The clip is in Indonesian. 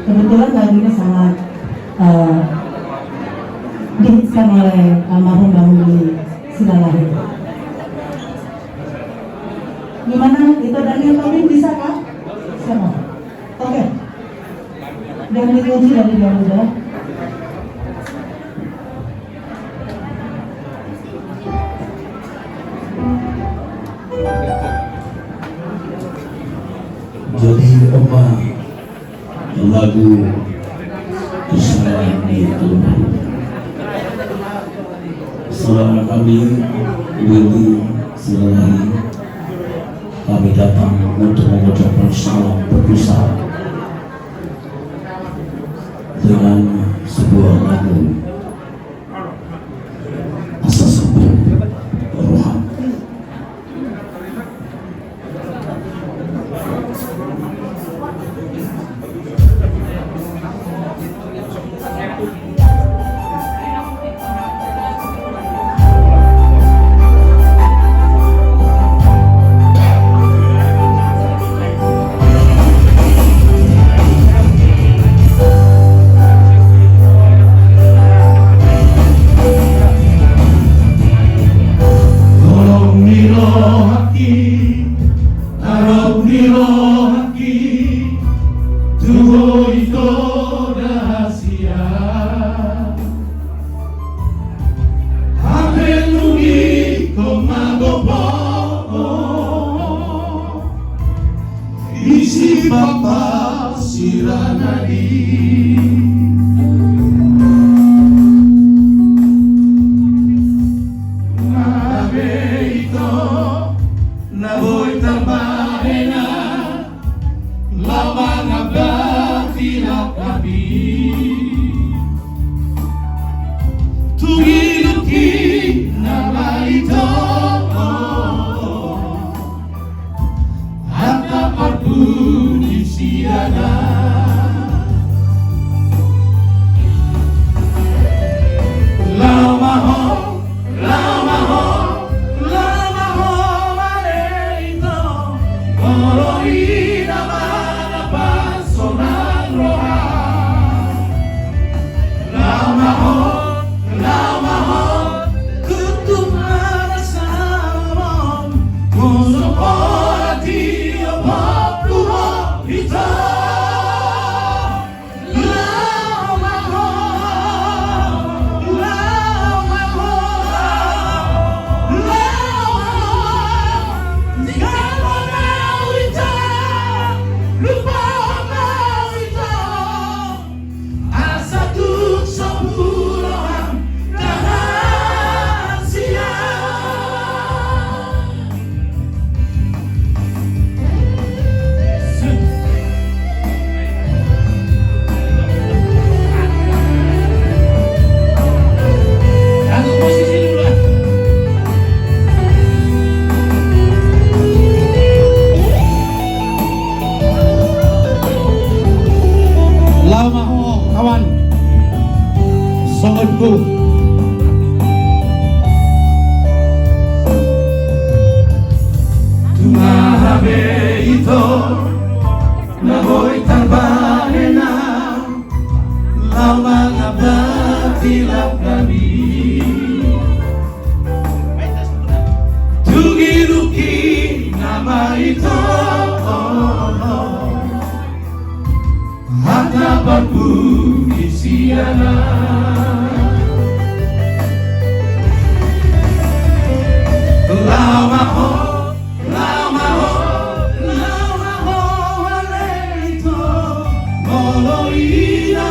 Kebetulan lagu ini sangat dihitskan oleh almarhum Bang Willy Sidalahir. Gimana? Itu Daniel Tobin bisa kah? Siapa? Oke. Dan dikunci dari Garuda. Jadi lagu kesayangan itu selama kami Willy Sidalahir, kami datang untuk mengucapkan salam berpisah dengan sebuah lagu asas rohani. Isi Bapa Siranadi Nabeito Naboy Tabahena Lawang Abdila Kabi Tugiluki Nabaito Puji siana lama ho aleito oroina mana pasonan roha lama ho kutub mana salom musuhati kawan songonku tumahabe ito naboy tarbahena lawang abatilap kami tugiruki nama ito hadapanku isiana lama ho aleito moloina